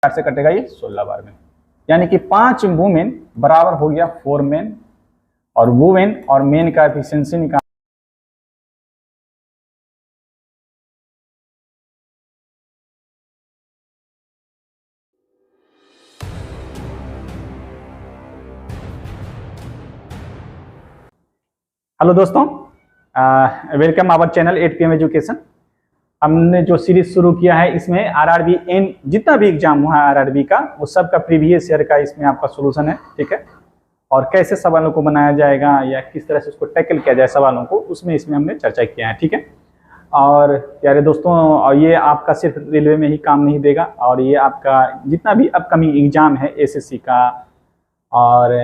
4 से कटेगा ये 16 बार में, यानी कि 5 वुमेन बराबर हो गया 4 मेन, और वुमेन और मेन का एफिशिएंसी निकाल। हेलो दोस्तों, welcome our channel 8 PM education. हमने जो सीरीज शुरू किया है इसमें आरआरबी एन जितना भी एग्जाम हुआ है आरआरबी का वो सब का प्रीवियस ईयर का इसमें आपका सोल्यूशन है, ठीक है। और कैसे सवालों को बनाया जाएगा या किस तरह से उसको टैकल किया जाए सवालों को, उसमें इसमें हमने चर्चा किया है, ठीक है। और प्यारे दोस्तों, ये आपका सिर्फ रेलवे में ही काम नहीं देगा, और ये आपका जितना भी अपकमिंग एग्जाम है एसएससी का और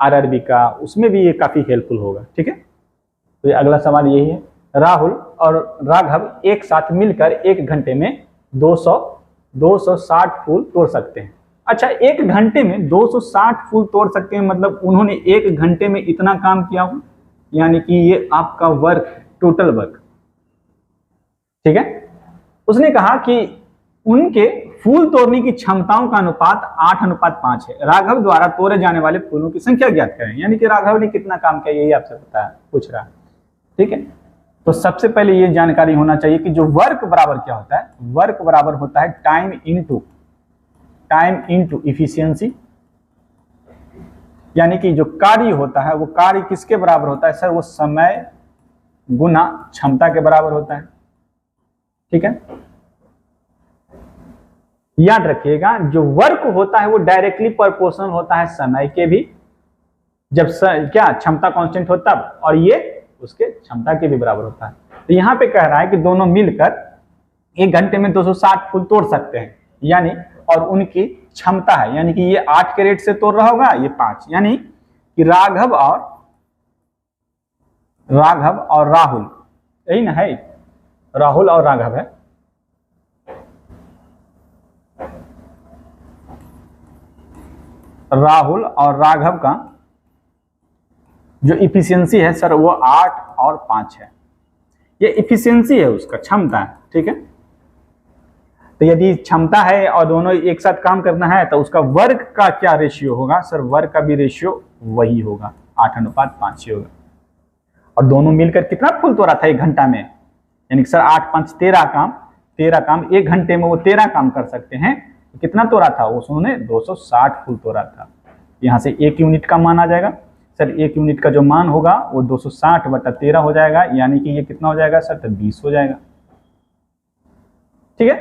आरआरबी का, उसमें भी ये काफ़ी हेल्पफुल होगा, ठीक है। तो ये अगला सवाल यही है, राहुल और राघव एक साथ मिलकर 1 घंटे में 260 फूल तोड़ सकते हैं। अच्छा, 1 घंटे में 260 फूल तोड़ सकते हैं, मतलब उन्होंने 1 घंटे में इतना काम किया हो, यानी कि ये आपका वर्क, टोटल वर्क, ठीक है। उसने कहा कि उनके फूल तोड़ने की क्षमताओं का अनुपात 8:5 है। राघव द्वारा तोड़े जाने वाले फूलों की संख्या ज्ञात करें, यानी कि राघव ने कितना काम किया यही आपसे पूछ रहा है, ठीक है। तो सबसे पहले ये जानकारी होना चाहिए कि जो वर्क बराबर क्या होता है, वर्क बराबर होता है टाइम इनटू इफिशियंसी, यानी कि जो कार्य होता है वो कार्य किसके बराबर होता है सर, वो समय गुना क्षमता के बराबर होता है, ठीक है। याद रखिएगा, जो वर्क होता है वो डायरेक्टली प्रोपोर्शनल होता है समय के भी, जब क्या क्षमता कांस्टेंट हो तब, और ये उसके क्षमता के भी बराबर होता है। तो यहाँ पे कह रहा है कि दोनों मिलकर 1 घंटे में 260 फूल तोड़ सकते हैं, यानी और उनकी क्षमता है, यानी कि ये 8 के रेट से तोड़ रहा होगा, ये 5, यानी कि राघव और राहुल, यही ना है, राहुल और राघव है, राहुल और राघव का जो इफिशियंसी है सर वो 8 और 5 है। ये इफिशियंसी है, उसका क्षमता है, ठीक है। तो यदि क्षमता है और दोनों एक साथ काम करना है तो उसका वर्क का क्या रेशियो होगा सर, वर्क का भी रेशियो वही होगा, 8:5 ही होगा। और दोनों मिलकर कितना फूल तोड़ा था 1 घंटा में, यानी कि सर 8 5 13 काम 1 घंटे में वो 13 काम कर सकते हैं। तो कितना तोड़ा था उसने, 260 फूल तोड़ा था। यहाँ से 1 यूनिट का मान आ जाएगा सर, 1 यूनिट का जो मान होगा वो 260/13 हो जाएगा, यानी कि ये कितना हो जाएगा सर, तो 20 हो जाएगा, ठीक है।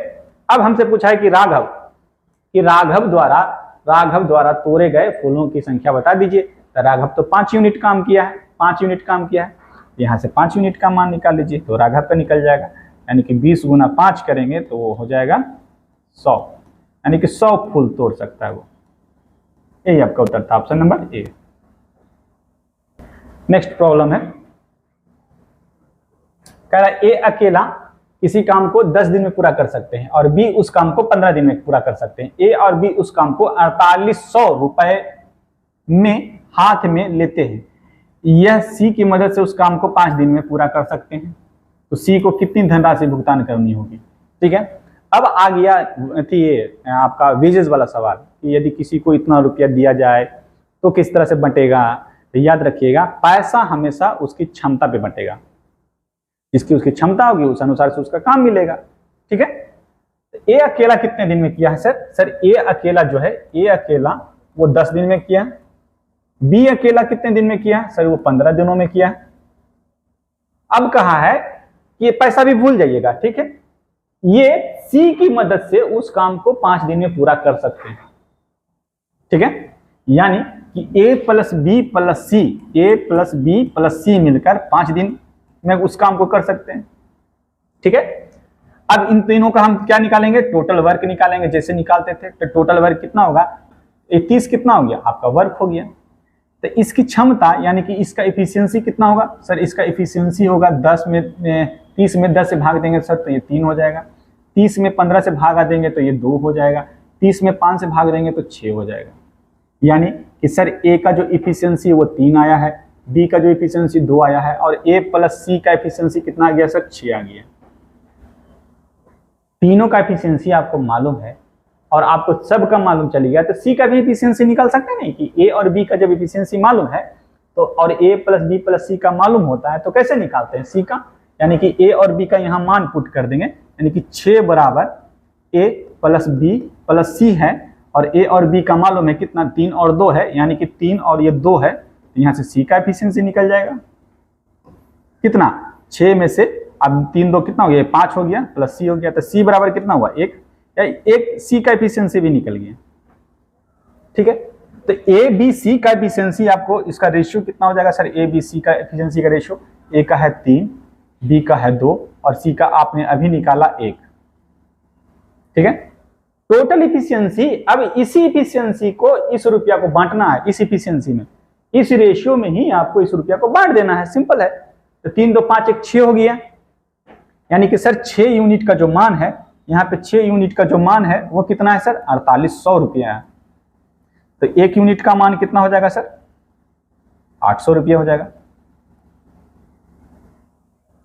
अब हमसे पूछा है कि राघव द्वारा तोड़े गए फूलों की संख्या बता दीजिए। तो राघव तो 5 यूनिट काम किया है, 5 यूनिट काम किया है, यहाँ से 5 यूनिट का मान निकाल लीजिए, तो राघव का निकल जाएगा, यानी कि 20 गुना 5 करेंगे तो वो हो जाएगा 100, यानी कि 100 फूल तोड़ सकता है वो। यही आपका उत्तर था, option number A. Next problem है, कह रहा है ए अकेला किसी काम को 10 दिन में पूरा कर सकते हैं और बी उस काम को 15 दिन में पूरा कर सकते हैं। ए और बी उस काम को 4800 रुपए में हाथ में लेते हैं। यह सी की मदद से उस काम को 5 दिन में पूरा कर सकते हैं, तो सी को कितनी धनराशि भुगतान करनी होगी, ठीक है। अब आ गया ये आपका वेजेस वाला सवाल कि यदि किसी को इतना रुपया दिया जाए तो किस तरह से बंटेगा। तो याद रखिएगा, पैसा हमेशा उसकी क्षमता पे बंटेगा, जिसकी उसकी क्षमता होगी उस अनुसार से उसका काम मिलेगा, ठीक है। तो ए अकेला कितने दिन में किया है सर ए अकेला जो है, ए अकेला वो 10 दिन में किया। बी अकेला कितने दिन में किया सर, वो 15 दिनों में किया। अब कहा है कि ये पैसा भी भूल जाइएगा, ठीक है। ये सी की मदद से उस काम को 5 दिन में पूरा कर सकते हैं, ठीक है। यानी कि ए प्लस बी प्लस सी मिलकर 5 दिन में उस काम को कर सकते हैं, ठीक है। अब इन तीनों का हम क्या निकालेंगे, टोटल वर्क निकालेंगे, जैसे निकालते थे। तो टोटल वर्क कितना होगा, 31 कितना हो गया आपका वर्क हो गया। तो इसकी क्षमता यानी कि इसका इफिशियंसी कितना होगा सर, इसका इफिशियंसी होगा 30 में 10 से भाग देंगे सर तो ये 3 हो जाएगा। 30 में 15 से भागा देंगे तो ये 2 हो जाएगा। 30 में 5 से भाग देंगे तो 6 हो जाएगा। यानी कि सर ए का जो इफिशियंसी वो 3 आया है, बी का जो इफिशियंसी 2 आया है, और ए प्लस सी का इफिशियंसी कितना आ गया सर, 6 आ गया। तीनों का इफिशियंसी आपको मालूम है और आपको सब का मालूम चल गया तो सी का भी एफिशिएंसी निकाल सकते हैं नहीं कि ए और बी का जब एफिशिएंसी मालूम है तो और ए प्लस बी प्लस सी का मालूम होता है तो कैसे निकालते हैं सी का, यानी कि ए और बी का यहाँ मान पुट कर देंगे, यानी कि 6 बराबर ए प्लस बी प्लस सी है और ए और बी का मालूम है कितना 3 और 2 है, यानी कि 3 और ये 2 है, तो यहाँ से सी का एफिशिएंसी निकल जाएगा कितना 6 में से अब 3 2 कितना हो गया 5 हो गया प्लस सी हो गया, तो सी बराबर कितना हुआ 1, या एक सी का एफिशिएंसी भी निकल गया। ठीक है, तो ए बी सी का एफिशिएंसी आपको इसका रेशियो कितना हो जाएगा सर, ए बी सी का एफिशिएंसी का रेशियो ए का है 3, बी का है 2 और सी का आपने अभी निकाला 1। ठीक है, टोटल इफिशियंसी, अब इसी इफिशियंसी को इस रुपया को बांटना है, इस इफिशियंसी में इस रेशियो में ही आपको इस रुपया को बांट देना है, सिंपल है। तो 3 2 5 1 6 हो गया, यानी कि सर 6 यूनिट का जो मान है यहाँ पे 6 यूनिट का जो मान है वो कितना है सर 4800 रुपया है। तो 1 यूनिट का मान कितना हो जाएगा सर 800 रुपया हो जाएगा।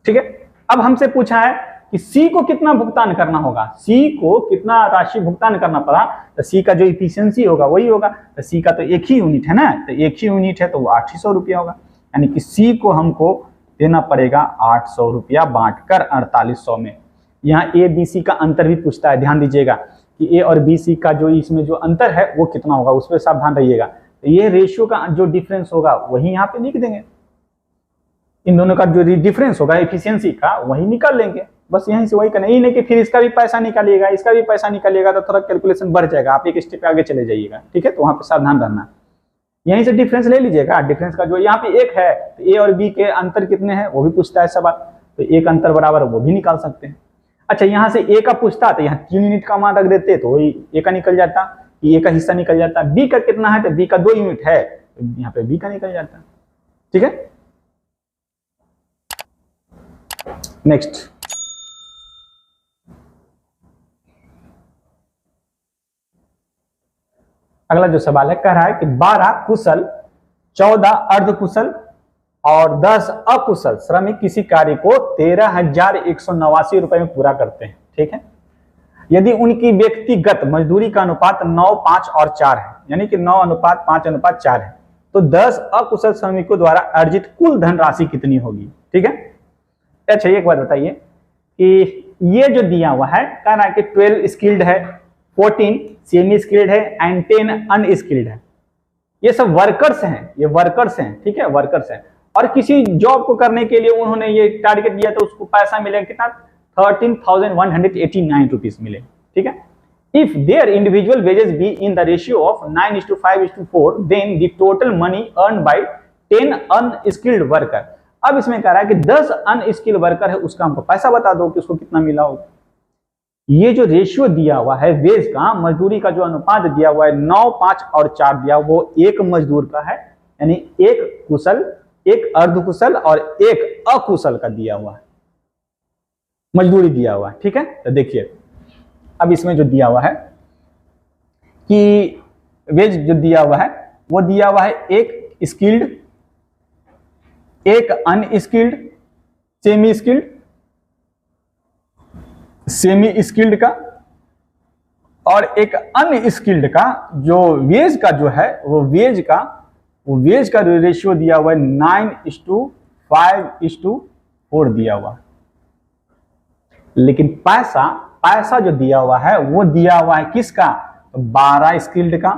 ठीक है, अब हमसे पूछा है कि सी को कितना भुगतान करना होगा, सी को कितना राशि भुगतान करना पड़ा, तो सी का जो इफिशियंसी होगा वही होगा, तो सी का तो 1 ही यूनिट है ना, तो 1 ही यूनिट है तो वो 800 रुपया होगा, यानी कि सी को हमको देना पड़ेगा 800 रुपया बांटकर 4800 में। यहाँ ए बी सी का अंतर भी पूछता है, ध्यान दीजिएगा कि ए और बी सी का जो इसमें जो अंतर है वो कितना होगा, उस पर सावधान रहिएगा। तो ये रेशियो का जो डिफरेंस होगा वही यहाँ पे लिख देंगे, इन दोनों का जो डिफरेंस होगा एफिशिएंसी का वही निकाल लेंगे, बस यहीं से वही करना, यही नहीं कि फिर इसका भी पैसा निकालिएगा इसका भी पैसा निकालिएगा, तो थोड़ा कैलकुलेशन बढ़ जाएगा, आप एक स्टेप आगे चले जाइएगा। ठीक है, तो वहाँ पे सावधान रहना, यहीं से डिफरेंस ले लीजिएगा। डिफरेंस का जो यहाँ पे 1 है तो ए और बी के अंतर कितने हैं वो भी पूछता है सवाल, तो एक अंतर बराबर वो भी निकाल सकते हैं। अच्छा, यहाँ से ए का पूछता तो यहाँ 3 यूनिट का मान रख देते तो वही ए का निकल जाता, ए का हिस्सा निकल जाता। बी का कितना है तो बी का 2 यूनिट है तो यहाँ पे बी का निकल जाता। ठीक है, नेक्स्ट अगला जो सवाल है कह रहा है कि 12 कुशल 14 अर्धकुशल और 10 अकुशल श्रमिक किसी कार्य को 13,189 रुपए में पूरा करते हैं। ठीक है, यदि उनकी व्यक्तिगत मजदूरी का अनुपात 9, 5 और 4 है, यानी कि 9 अनुपात 5 अनुपात 4 है, तो 10 अकुशल श्रमिकों द्वारा अर्जित कुल धनराशि कितनी होगी। ठीक है, अच्छा एक बात बताइए कि ये जो दिया हुआ है कह रहा है कि 12 स्किल्ड है, 14 सेमी स्किल्ड है एंड 10 अनस्किल्ड है, ये सब वर्कर्स हैं, ये वर्कर्स हैं। ठीक है, वर्कर्स हैं और किसी जॉब को करने के लिए उन्होंने ये टारगेट दिया तो उसको पैसा मिलेगा कितना 13,189 रुपीज मिले। ठीक है, if there individual wages be in the ratio of 9:5:4 then the total money earn by 10 unskilled worker. अब इसमें कह रहा है कि 10 अनस्किल्ड वर्कर है उसका हमको पैसा बता दो कि उसको कितना मिला होगा। ये जो रेशियो दिया हुआ है वेज का, मजदूरी का जो अनुपात दिया हुआ है 9, 5 और 4 दिया वो एक मजदूर का है, यानी एक कुशल, एक अर्धकुशल और एक अकुशल का दिया हुआ है, मजदूरी दिया हुआ है। ठीक है, तो देखिए अब इसमें जो दिया हुआ है कि वेज जो दिया हुआ है वो दिया हुआ है एक स्किल्ड, एक unskilled, semi skilled, semi skilled का और एक अनस्किल्ड का। जो वेज का जो है वो वेज का रेशियो दिया हुआ है 9:5:4 दिया हुआ, लेकिन पैसा जो दिया हुआ है वो दिया हुआ है किसका, तो 12 स्किल्ड का,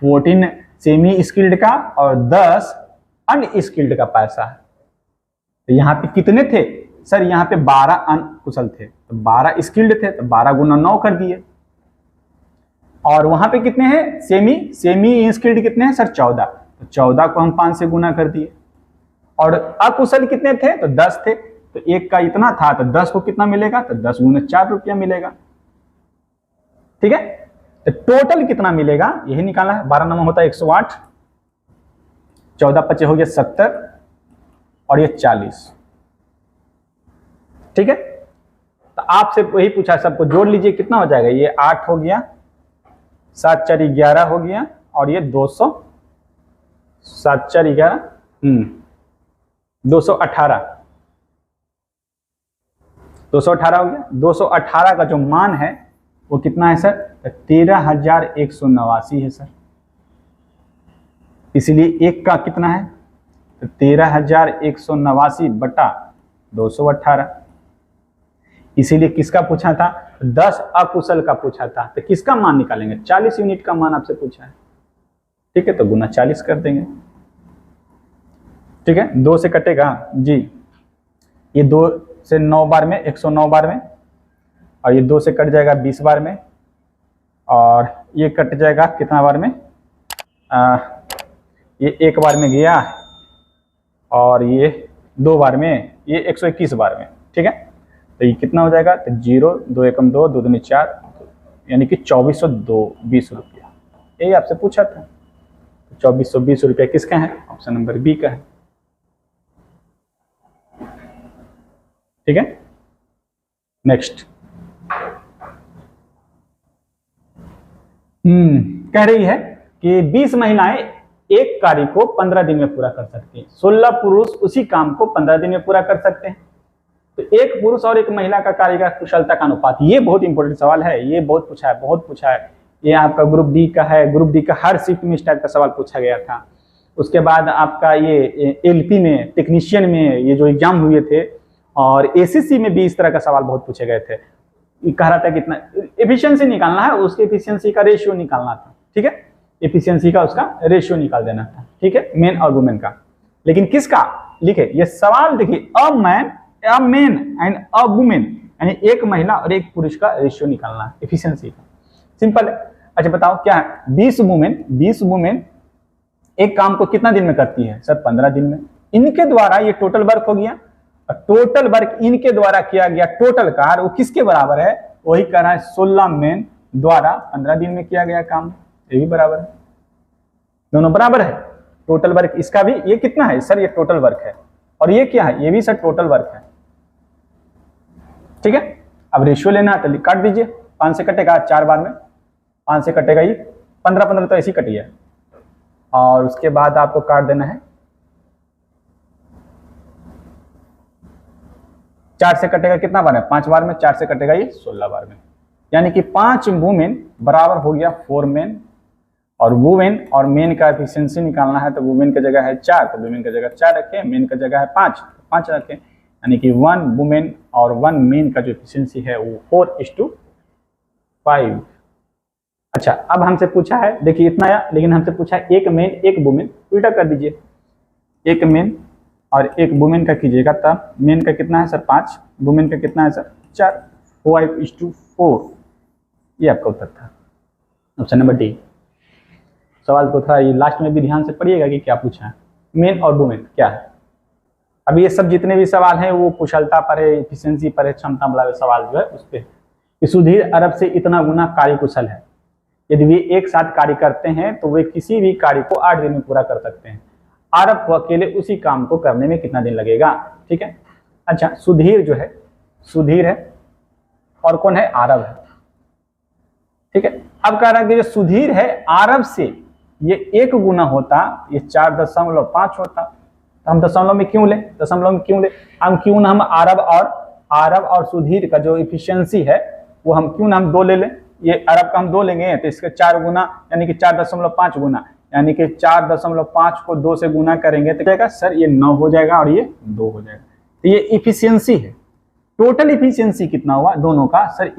14 सेमी स्किल्ड का और 10 अनस्किल्ड का पैसा है। तो यहाँ पे कितने थे सर, यहाँ पे 12 अनकुशल थे तो 12 स्किल्ड थे तो 12 गुना 9 कर दिए, और वहां पे कितने हैं सेमी स्किल्ड कितने हैं सर 14, तो 14 को हम 5 से गुना कर दिए, और अकुशल कितने थे तो 10 थे, तो एक का इतना था तो 10 को कितना मिलेगा तो 10 गुना 4 रुपया मिलेगा। ठीक है, तो टोटल कितना मिलेगा यही निकाला है, 12 नंबर होता है 108, 14 25 हो गया 70 और ये 40। ठीक है, तो आपसे वही पूछा, सबको जोड़ लीजिए कितना हो जाएगा, ये 8 हो गया, 7 4 11 हो गया और ये 200, 7 4 11 218 हो गया। 218 का जो मान है वो कितना है सर 13,189 है सर। इसलिए एक का कितना है, तो 13,189 बटा 218। इसीलिए किसका पूछा था, 10 अकुशल का पूछा था, तो किसका मान निकालेंगे, 40 यूनिट का मान आपसे पूछा है। ठीक है, तो गुना 40 कर देंगे। ठीक है, 2 से कटेगा जी, ये 2 से 9 बार में 109 बार में, और ये 2 से कट जाएगा 20 बार में, और ये कट जाएगा कितना बार में, ये 1 बार में गया, और ये 2 बार में, ये 121 बार में। ठीक है, तो ये कितना हो जाएगा, तो 0 2 एकम 2 2 दूनी 4, यानी कि 2420 रुपया। यही आपसे पूछा था। 2420 रुपया किसका है, ऑप्शन नंबर बी का है। ठीक है, नेक्स्ट। कह रही है कि 20 महिलाएं एक कार्य को 15 दिन में पूरा कर सकती हैं, 16 पुरुष उसी काम को 15 दिन में पूरा कर सकते हैं। तो एक पुरुष और एक महिला का कार्य का कुशलता का अनुपात, ये बहुत इंपॉर्टेंट सवाल है, ये बहुत पूछा है। ये आपका ग्रुप डी का है, ग्रुप डी का हर शिफ्ट में इस टाइप का सवाल पूछा गया था। उसके बाद आपका ये एलपी में, टेक्नीशियन में ये जो एग्जाम हुए थे, और एसीसी में भी इस तरह का सवाल बहुत पूछे गए थे। कह रहा था कितना एफिशिएंसी निकालना है, उसके एफिशिएंसी का रेशियो निकालना था। ठीक है, एफिशिएंसी का उसका रेशियो निकाल देना था। ठीक है, मेन और वुमेन का। लेकिन किसका लिखे, ये सवाल देखिए, अ मेन एंड अ वुमेन, यानी एक महिला और एक पुरुष का रेशियो निकालना है एफिशिएंसी का। सिंपल है। अच्छा बताओ क्या है, 20 वुमेन एक काम को कितना दिन में करती है, सर 15 दिन में। इनके द्वारा ये टोटल वर्क हो गया, और टोटल वर्क इनके द्वारा किया गया टोटल कार्य वो किसके बराबर है, वही कह रहा है 16 मेन द्वारा 15 दिन में किया गया काम। ये भी बराबर है, दोनों बराबर है। टोटल वर्क इसका भी, ये कितना है सर, ये टोटल वर्क है, और ये क्या है, ये भी सर टोटल वर्क है। ठीक है, अब रेशियो लेना है तो काट दीजिए, 5 से कटेगा 4 बार में, 5 से कटेगा ये 15 तो ऐसे ही कट गया, और उसके बाद आपको काट देना है 4 से कटेगा कितना बार है, 5 बार में, 4 से कटेगा ये 16 बार में। यानी कि 5 वुमेन बराबर हो गया 4 मेन, और वुमेन और मेन का एफिशिएंसी निकालना है, तो वुमेन की जगह है 4, तो वुमेन की जगह 4 रखें, मेन की जगह है 5, तो 5 रखें। यानी कि 1 वुमेन और 1 मेन का जो एफिशिएंसी है वो 4:5। अच्छा, अब हमसे पूछा है, देखिए इतना आया, लेकिन हमसे पूछा है एक मेन एक वुमेन, उल्टा कर दीजिए, एक मेन और एक वुमेन का कीजिएगा, तब मेन का कितना है सर 5, वुमेन का कितना है सर 4, 5:4। ये आपका उत्तर था, ऑप्शन नंबर डी। सवाल को थोड़ा ये लास्ट में भी ध्यान से पढ़िएगा कि क्या पूछा है, मेन और वुमेन क्या है। अब ये सब जितने भी सवाल हैं वो कुशलता पर है, एफिशिएंसी पर है, क्षमता वाला सवाल जो है उस पर। सुधीर अरब से इतना गुना कार्य कुशल है, यदि वे एक साथ कार्य करते हैं तो वे किसी भी कार्य को 8 दिन में पूरा कर सकते हैं। अरब को अकेले उसी काम को करने में कितना दिन लगेगा। ठीक है, अच्छा सुधीर जो है, सुधीर है और कौन है, आरब है। ठीक है, अब कह रहा है कि जो सुधीर है आरब से ये 1 गुना होता, ये 4.5 होता, तो हम दशमलव में क्यों ले, हम क्यों ना हम आरब और सुधीर का जो इफिशियंसी है वो हम क्यों ना हम 2 ले लें। ये अरब का हम 2 लेंगे तो इसके 4 गुना, यानी कि 4.5 गुना, यानी कि 4.5 को 2 से गुना करेंगे तो क्या सर ये 9 हो जाएगा और ये 2 हो जाएगा। तो ये इफिशियंसी है। टोटल इफिशियंसी कितना हुआ दोनों का सर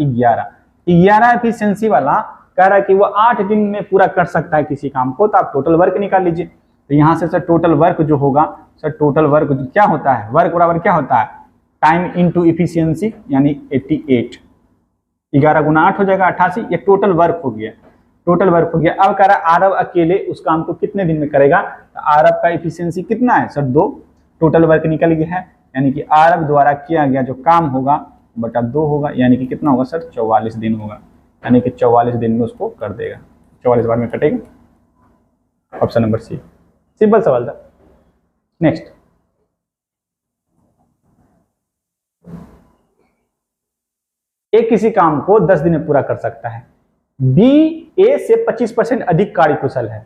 11 एफिशिएंसी वाला कह रहा है कि वो 8 दिन में पूरा कर सकता है किसी काम को, तो आप टोटल वर्क निकाल लीजिए। तो यहाँ से सर टोटल वर्क जो होगा सर, टोटल वर्क क्या होता है, वर्क बराबर क्या होता है, टाइम इनटू इफिशियंसी, यानी 88। 11 गुना 8 हो जाएगा 88, ये टोटल वर्क हो गया, अब कह रहा है अरब अकेले उस काम को कितने दिन में करेगा, तो अरब का इफिशियंसी कितना है सर 2, टोटल वर्क निकल गया है, यानी कि अरब द्वारा किया गया जो काम होगा बटा 2 होगा, यानी कि कितना होगा सर 44 दिन होगा, यानी कि 44 दिन में उसको कर देगा, 44 बार में कटेगा। ऑप्शन नंबर सी, सिंपल सवाल था। नेक्स्ट, एक किसी काम को 10 दिन में पूरा कर सकता है, बी ए से 25% अधिक कार्यकुशल है,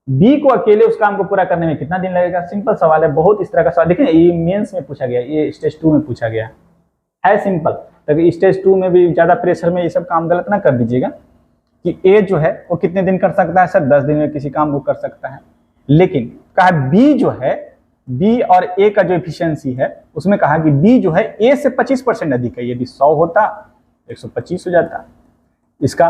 बी को अकेले उस काम को पूरा करने में कितना दिन लगेगा। सिंपल सवाल है, बहुत इस तरह का सवाल देखिए, ये मेंस में पूछा गया, ये स्टेज 2 में पूछा गया है, सिंपल। तभी स्टेज 2 में भी ज्यादा प्रेशर में ये सब काम गलत ना कर दीजिएगा। कि ए जो है वो कितने दिन कर सकता है सर, 10 दिन में किसी काम को कर सकता है। लेकिन कहा बी जो है, बी और ए का जो एफिशिएंसी है उसमें कहा कि बी जो है ए से 25% अधिक है। यदि 100 होता 125 हो जाता। इसका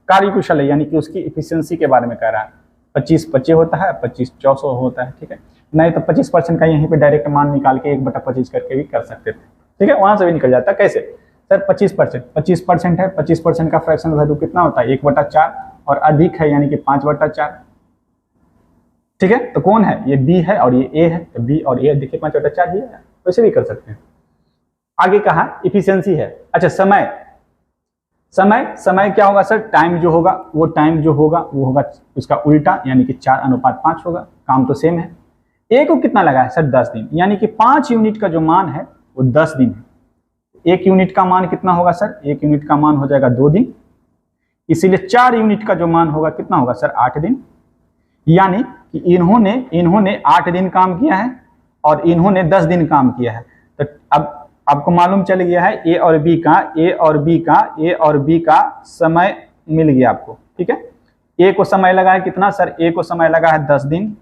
कार्यकुशल है, यानी कि उसकी एफिशिएंसी के बारे में कह रहा है। 25 25 होता है, 25 400 होता है, ठीक है। नहीं तो 25% का यहीं पे डायरेक्ट मान निकाल के 1/25 करके भी कर सकते थे, ठीक है, वहां से भी निकल जाता। कैसे सर, 25% है, 25% का फ्रैक्शन वैल्यू कितना होता है 1/4 और अधिक है यानी कि 5/4, ठीक है। तो कौन है, ये बी है और ये ए है, तो बी और ए देखिए 5/4 ही है, वैसे भी कर सकते हैं। आगे कहा एफिशिएंसी है। अच्छा समय, समय क्या होगा सर, टाइम जो होगा वो टाइम जो होगा वो होगा उसका उल्टा, यानी कि 4:5 होगा। काम तो सेम है। ए को कितना लगा है सर, 10 दिन, यानी कि 5 यूनिट का जो मान है वो 10 दिन है। 1 यूनिट का मान कितना होगा सर, 1 यूनिट का मान हो जाएगा 2 दिन, इसीलिए 4 यूनिट का जो मान होगा कितना होगा सर, 8 दिन। यानी कि इन्होंने 8 दिन काम किया है और इन्होंने 10 दिन काम किया है। तो अब आपको मालूम चल गया है ए और बी का समय मिल गया आपको, ठीक है। ए को समय लगा है कितना सर, ए को समय लगा है 10 दिन,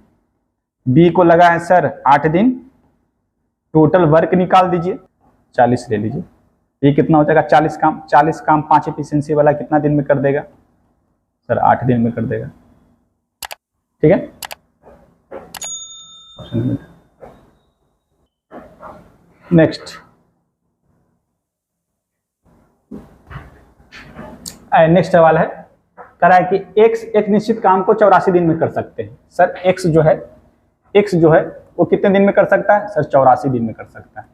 बी को लगा है सर 8 दिन। टोटल वर्क निकाल दीजिए, 40 ले लीजिए। ये कितना हो जाएगा, 40 काम 5 एफिशिएंसी वाला कितना दिन में कर देगा सर, 8 दिन में कर देगा, ठीक है। नेक्स्ट सवाल है, कह रहा है कि एक्स एक निश्चित काम को 84 दिन में कर सकते हैं। सर एक्स जो है वो कितने दिन में कर सकता है सर, 84 दिन में कर सकता है।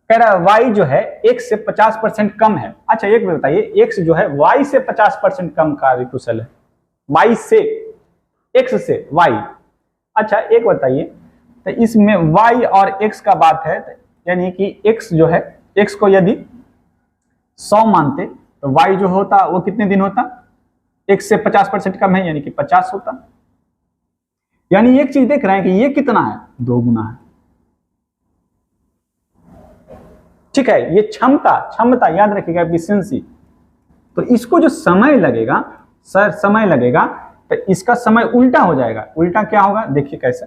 कह रहा है वाई जो है एक्स से 50% कम है। अच्छा एक बताइए, एक्स जो है वाई से 50% कम कार्यकुशल है, वाई से, एक्स से वाई। अच्छा एक बताइए, तो इसमें वाई और एक्स का बात है, यानी कि एक्स जो है, एक्स को यदि 100 मानते तो वाई जो होता वो कितने दिन होता, एक्स से 50% कम है यानी कि 50 होता। यानी एक चीज देख रहे हैं कि ये कितना है, 2 गुना है, ठीक है। ये क्षमता याद रखिएगा, एफिशिएंसी। तो इसको जो समय लगेगा सर, समय लगेगा तो इसका समय उल्टा हो जाएगा। उल्टा क्या होगा देखिए कैसे,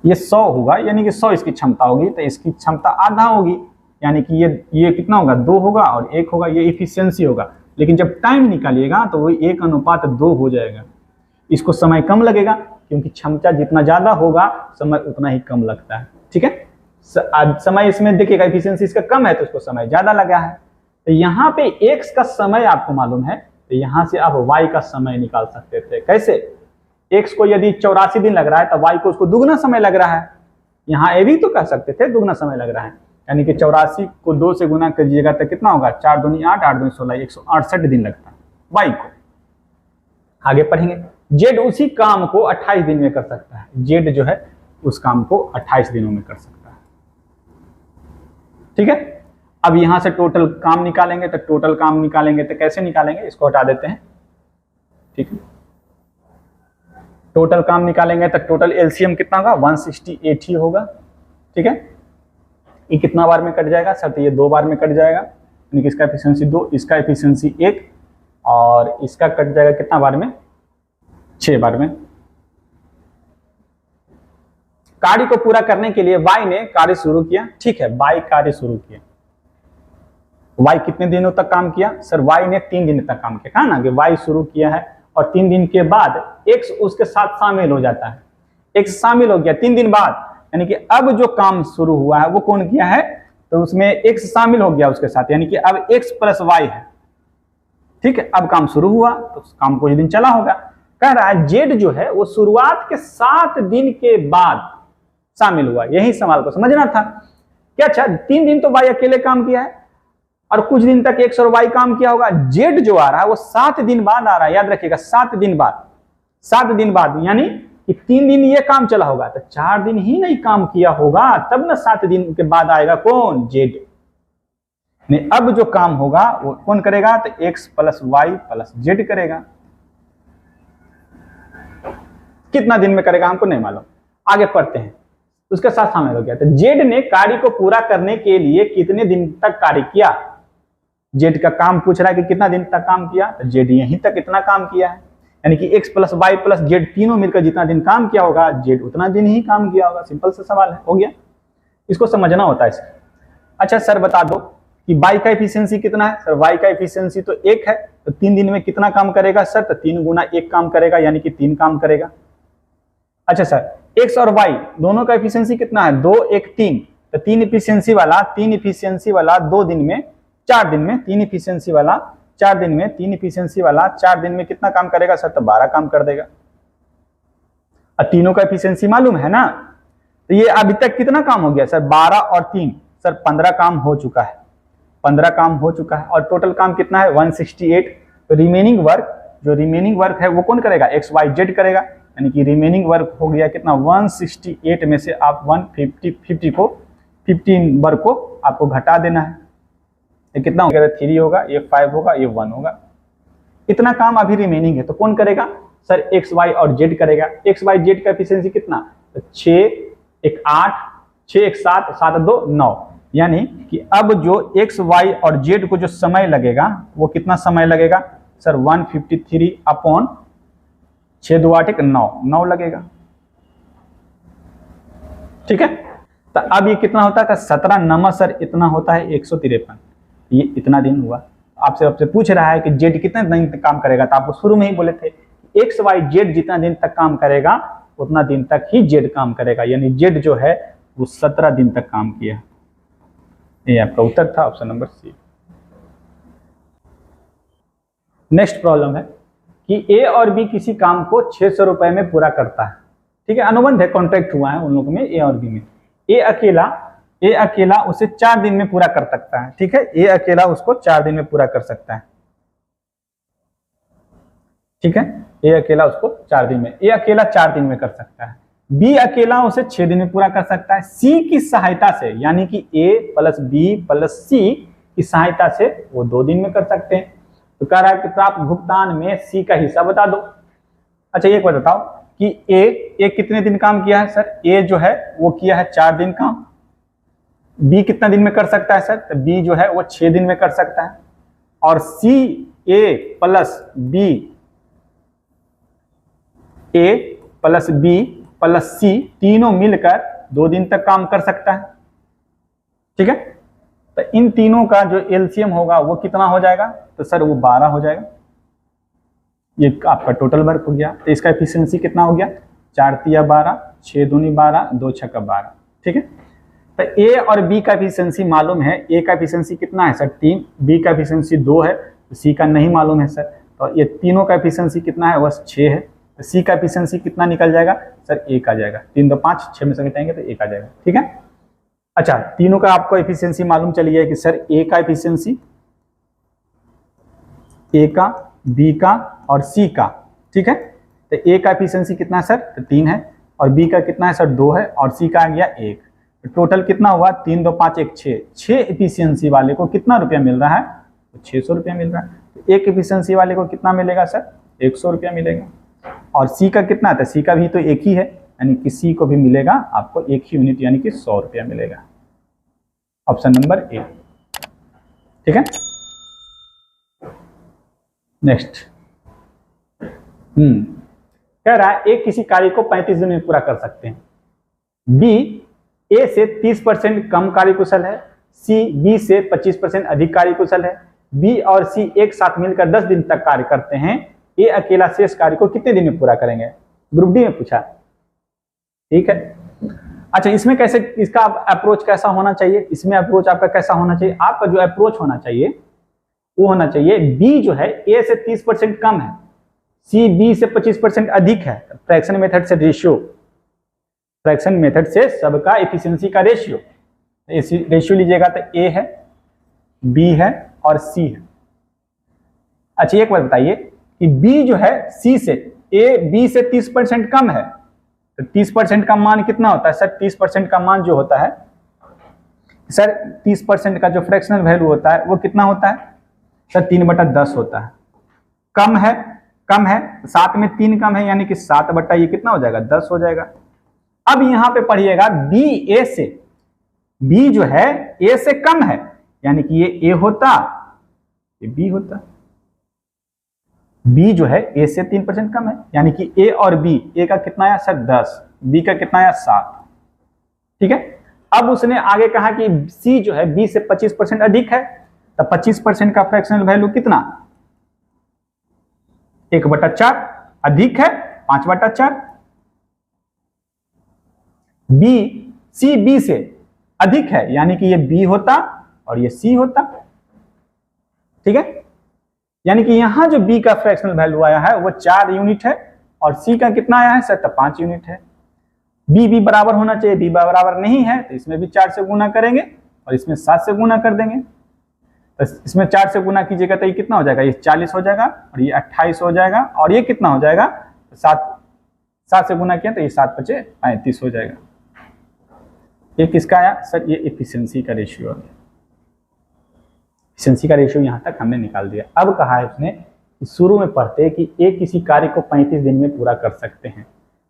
ये 100 होगा यानी कि 100 इसकी क्षमता होगी, तो इसकी क्षमता आधा होगी, यानी कि ये कितना होगा, 2 होगा और 1 होगा, ये एफिशिएंसी होगा। लेकिन जब टाइम निकालिएगा तो वो 1:2 हो जाएगा। इसको समय कम लगेगा क्योंकि क्षमता जितना ज्यादा होगा समय उतना ही कम लगता है, ठीक है। समय इसमें देखिएगा एफिशिएंसी इसका कम है तो उसको समय ज्यादा लगा है। तो यहाँ पे एक्स का समय आपको मालूम है, तो यहाँ से आप वाई का समय निकाल सकते थे। कैसे, एक्स को यदि 84 दिन लग रहा है तो वाई को उसको दुगना समय लग रहा है। यहाँ ये भी तो कह सकते थे दुगना समय लग रहा है, यानी कि 84 को 2 से गुना कीजिएगा तो कितना होगा, 4 दूनी 8, 8 दूनी 16, 168 दिन लगता है वाई को। आगे पढ़ेंगे, जेड उसी काम को 28 दिन में कर सकता है। जेड जो है उस काम को 28 दिनों में कर सकता है, ठीक है। अब यहां से टोटल काम निकालेंगे तो कैसे निकालेंगे, इसको हटा देते हैं, ठीक है। टोटल काम निकालेंगे तो टोटल एलसीएम कितना होगा, 168 ही होगा, ठीक है। ये कितना बार में कट जाएगा सर, तो ये 2 बार में कट जाएगा, यानी कि इसका एफिशिएंसी 2, इसका एफिशिएंसी 1 और इसका कट जाएगा कितना बार में, 6 बार में। कार्य को पूरा करने के लिए वाई ने कार्य शुरू किया, ठीक है, वाई कार्य शुरू किया। वाई कितने दिनों तक काम किया सर, वाई ने 3 दिन तक काम किया। कहा ना कि वाई शुरू किया है और 3 दिन के बाद एक्स उसके साथ शामिल हो जाता है। एक्स शामिल हो गया 3 दिन बाद, यानी कि अब जो काम शुरू हुआ है वो कौन किया है, तो उसमें एक्स शामिल हो गया उसके साथ, यानी कि अब एक्स प्लस वाई है, ठीक है। अब काम शुरू हुआ तो काम कुछ दिन चला होगा। कह रहा है जेड जो है वो शुरुआत के 7 दिन के बाद शामिल हुआ। यही सवाल को समझना था क्या। अच्छा 3 दिन तो वाई अकेले काम किया है और कुछ दिन तक एक्स और वाई काम किया होगा। जेड जो आ रहा है वो 7 दिन बाद आ रहा है, याद रखिएगा 7 दिन बाद, 7 दिन बाद, यानी कि 3 दिन ये काम चला होगा तो 4 दिन ही नहीं काम किया होगा, तब ना 7 दिन के बाद आएगा कौन, जेड। नहीं, अब जो काम होगा वो कौन करेगा, तो X plus Y plus Z करेगा। कितना दिन में करेगा हमको नहीं मालूम, आगे पढ़ते हैं। उसके साथ शामिल हो गया, तो जेड ने कार्य को पूरा करने के लिए कितने दिन तक कार्य किया। जेड का काम पूछ रहा है कि कितना दिन तक काम किया, तो जेड यहीं तक इतना काम किया है, यानी कि X plus Y plus Z तीनों मिलकर जितना दिन काम किया होगा जेड उतना दिन ही काम किया होगा। सिंपल सा सवाल है, हो गया, इसको समझना होता है इसका। अच्छा सर बता दो कि वाई का एफिशिएंसी कितना है। सर वाई का एफिशिएंसी तो 1 है, तो 3 दिन में कितना काम करेगा सर, तो 3 गुना 1 काम करेगा, यानी कि 3 काम करेगा। अच्छा सर एक्स और वाई दोनों का एफिशिएंसी कितना है, 2 1 3, तो 3 एफिशिएंसी वाला 2 दिन में 4 दिन में 3 एफिशिएंसी वाला 4 दिन में 3 एफिशिएंसी वाला 4 दिन में कितना काम करेगा सर, तो 12 काम कर देगा। और तीनों का एफिशिएंसी मालूम है ना, तो ये अभी तक कितना काम हो गया सर, 12 और 3 सर 15 काम हो चुका है, 15 काम हो चुका है। और टोटल काम कितना है 168। तो रिमेनिंग वर्क है वो कौन करेगा, एक्स वाई जेड करेगा, यानी कि रिमेनिंग वर्क हो गया कितना 168 में से आप 150 को 15 वर्क को आपको घटा देना है। ये कितना हो गया, 3 होगा, ये 5 होगा, ये 1 होगा। इतना काम अभी रिमेनिंग है, तो कौन करेगा सर, एक्स वाई और जेड करेगा। एक्स वाई जेड का एफिशिएंसी कितना, तो 6 1 8 6 1 7 7 2 9, यानी कि अब जो एक्स वाई और जेड को जो समय लगेगा वो कितना समय लगेगा सर, 153 अपॉन 6 2 8 1 9 लगेगा। ठीक है, तो अब ये कितना होता है, 17 नंबर सर इतना होता है 153, ये इतना दिन हुआ। आपसे पूछ रहा है कि जेड कितने दिन तक काम करेगा, तो आपको शुरू में ही बोले थे एक्स वाई जेड जितना दिन तक काम करेगा उतना दिन तक ही जेड काम करेगा, यानी जेड जो है वो 17 दिन तक काम किया। ये आपका उत्तर था, option number C. Next problem है कि ए और बी किसी काम को 600 रुपए में पूरा करता है। ठीक है, अनुबंध है, कॉन्ट्रैक्ट हुआ है उन लोगों में, ए और बी में। ए अकेला उसे 4 दिन में पूरा कर सकता है। ठीक है, ए अकेला उसको 4 दिन में पूरा कर सकता है। ठीक है, ए अकेला उसको 4 दिन में, ए अकेला 4 दिन में कर सकता है। बी अकेला उसे 6 दिन में पूरा कर सकता है। सी की सहायता से, यानी कि ए प्लस बी प्लस सी की सहायता से वो 2 दिन में कर सकते हैं। तो कह रहा है कि प्राप्त भुगतान में सी का हिस्सा बता दो। अच्छा एक बात बताओ कि ए कितने दिन काम किया है सर, ए जो है वो किया है 4 दिन काम। बी कितना दिन में कर सकता है सर, तो बी जो है वो 6 दिन में कर सकता है। और सी ए प्लस बी प्लस सी तीनों मिलकर 2 दिन तक काम कर सकता है। ठीक है, तो इन तीनों का जो एलसीएम होगा वो कितना हो जाएगा, तो सर वो 12 हो जाएगा। ये आपका टोटल वर्क हो गया। तो इसका एफिशिएंसी कितना हो गया, 4 तिया 12, 6 दूनी 12, 2 छक्का 12। ठीक है, तो ए और बी का एफिशिएंसी मालूम है। ए का एफिशिएंसी कितना है सर, 3, बी का एफिशिएंसी 2 है, तो सी का नहीं मालूम है सर। तो ये तीनों का एफिशिएंसी कितना है, बस 6 है। तो सी का एफिशिएंसी कितना निकल जाएगा सर, 1 आ जाएगा। 3 2 5 6 में से घटाएंगे तो 1 आ जाएगा। ठीक है, अच्छा तीनों का आपको एफिशिएंसी मालूम चली है कि सर ए का एफिशिएंसी, ए का, बी का और सी का। ठीक है, तो ए का एफिशिएंसी कितना सर, तो 3 है, और बी का कितना है सर, 2 है, और सी का आ गया 1। तो टोटल कितना हुआ, 3 2 5 1 6। 6 एफिशिएंसी वाले को कितना रुपया मिल रहा है, तो 600 रुपया मिल रहा है। तो एक एफिशिएंसी वाले को कितना मिलेगा सर, 100 रुपया मिलेगा। और सी का कितना है, तो सी का भी तो 1 ही है, यानी कि सी को भी मिलेगा आपको 1 ही यूनिट, यानी कि 100 रुपया मिलेगा। Option number A. ठीक है, नेक्स्ट कह रहा है ए किसी कार्य को 35 दिन में पूरा कर सकते हैं। बी ए से 30% कम कार्यकुशल है, सी बी से 25% अधिक कार्यकुशल है। बी और सी एक साथ मिलकर 10 दिन तक कार्य करते हैं। ए अकेला शेष कार्य को कितने दिन में पूरा करेंगे, ग्रुप डी में पूछा। ठीक है, अच्छा इसमें कैसे, इसका अप्रोच कैसा होना चाहिए, इसमें अप्रोच आपका कैसा होना चाहिए, आपका जो अप्रोच होना चाहिए वो होना चाहिए, बी जो है ए से 30% कम है, सी बी से 25% अधिक है। फ्रैक्शन मेथड से रेशियो, फ्रैक्शन मेथड से सबका एफिशिएंसी का रेशियो, रेशियो लीजिएगा तो ए है, बी है और सी है। अच्छा एक बात बताइए कि बी जो है सी से, ए बी से 30% कम है, तो 30% का मान कितना होता है सर, 30% का मान जो होता है सर, 30% का जो फ्रैक्शनल वैल्यू होता है वो कितना होता है सर, 3/10 होता है। कम है 7 में 3 कम है, यानी कि 7 बटा ये कितना हो जाएगा, 10 हो जाएगा। अब यहां पे पढ़िएगा बी ए से, बी जो है ए से कम है, यानी कि ये ए होता ये बी होता। बी जो है ए से 3% कम है, यानी कि ए और बी, ए का कितना आया सर 10, बी का कितना आया 7। ठीक है, अब उसने आगे कहा कि सी जो है बी से 25% अधिक है, तो 25% का फ्रैक्शनल वैल्यू कितना, 1/4, अधिक है 5/4। बी सी बी से अधिक है, यानी कि ये बी होता और ये सी होता। ठीक है, यानी कि यहां जो बी का फ्रैक्शनल वैल्यू आया है वो 4 यूनिट है और सी का कितना आया है सर, तो 5 यूनिट है। बी बी बराबर होना चाहिए, बी बराबर नहीं है, तो इसमें भी 4 से गुना करेंगे और इसमें 7 से गुना कर देंगे। तो इसमें 4 से गुना कीजिएगा तो ये कितना हो जाएगा, ये 40 हो जाएगा और ये 28 हो जाएगा और ये कितना हो जाएगा, 7 से गुना किया तो ये 7 × 5 = 35 हो जाएगा। ये किसका आया सर, ये एफिशिएंसी का रेशियो है। एफिशिएंसी का रेशियो यहाँ तक हमने निकाल दिया। अब कहा है उसने कि शुरू में पढ़ते कि एक किसी कार्य को 35 दिन में पूरा कर सकते हैं,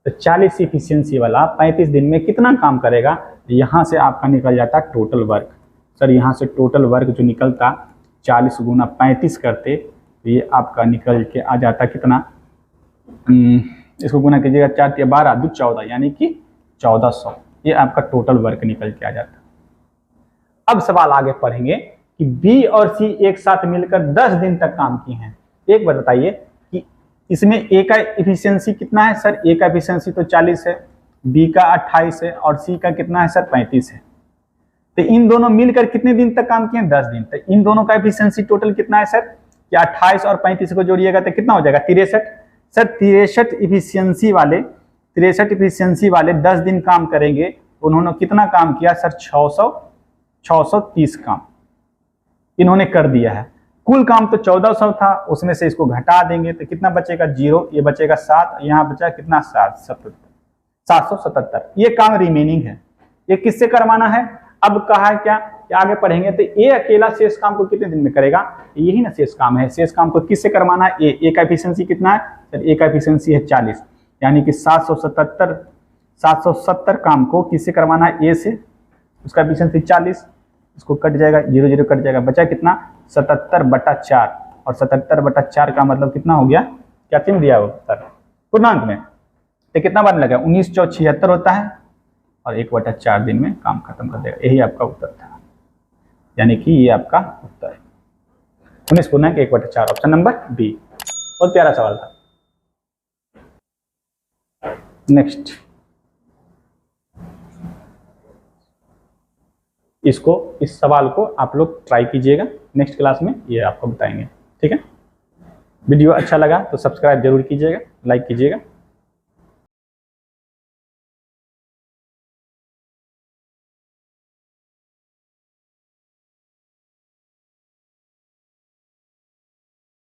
तो 40 एफिशिएंसी वाला 35 दिन में कितना काम करेगा, यहाँ से आपका निकल जाता टोटल वर्क। सर यहाँ से टोटल वर्क जो निकलता 40 × 35 करते तो ये आपका निकल के आ जाता कितना, इसको गुना कीजिएगा 4 × 12 = 14, यानी कि 1400। ये आपका टोटल वर्क निकल के आ जाता। अब सवाल आगे पढ़ेंगे कि बी और सी एक साथ मिलकर 10 दिन तक काम किए हैं। एक बार बताइए कि इसमें ए का एफिशिएंसी कितना है सर, ए का एफिशिएंसी तो 40 है, बी का 28 है और सी का कितना है सर 35 है। तो इन दोनों मिलकर कितने दिन तक काम किए, 10 दिन। तो इन दोनों का एफिशिएंसी टोटल कितना है सर, कि 28 और 35 को जोड़िएगा तो कितना हो जाएगा 63। सर 63 एफिशिएंसी वाले 10 दिन काम करेंगे, उन्होंने कितना काम किया सर, 630 काम इन्होंने कर दिया है। कुल काम तो 1400 था, उसमें से इसको घटा देंगे तो कितना बचेगा 0, ये बचेगा 7, यहाँ बचा कितना 777। ये काम रिमेनिंग है, ये किससे करवाना है। अब कहा है क्या कि आगे पढ़ेंगे तो ये अकेला शेष काम को कितने दिन में करेगा, यही ना शेष काम है। शेष काम को किससे करवाना है, ए का एफिशिएंसी कितना है सर, ए का एफिशिएंसी है 40, यानी कि 770 काम को किससे करवाना है, ए से, उसका एफिशिएंसी 40, इसको कट जाएगा 0 0 कट जाएगा, बचा कितना 77/4 और 77/4 का मतलब कितना हो गया, क्या चिन्ह दिया हो सर पूर्णांक में, तो कितना बनने लगा 19 × 4 = 76 होता है और 1/4 दिन में काम खत्म कर देगा। यही आपका उत्तर था, यानी कि ये आपका उत्तर है 19 × 1/4, ऑप्शन नंबर बी। बहुत प्यारा सवाल था। नेक्स्ट, इस सवाल को आप लोग ट्राई कीजिएगा, नेक्स्ट क्लास में ये आपको बताएंगे। ठीक है, वीडियो अच्छा लगा तो सब्सक्राइब जरूर कीजिएगा, लाइक कीजिएगा।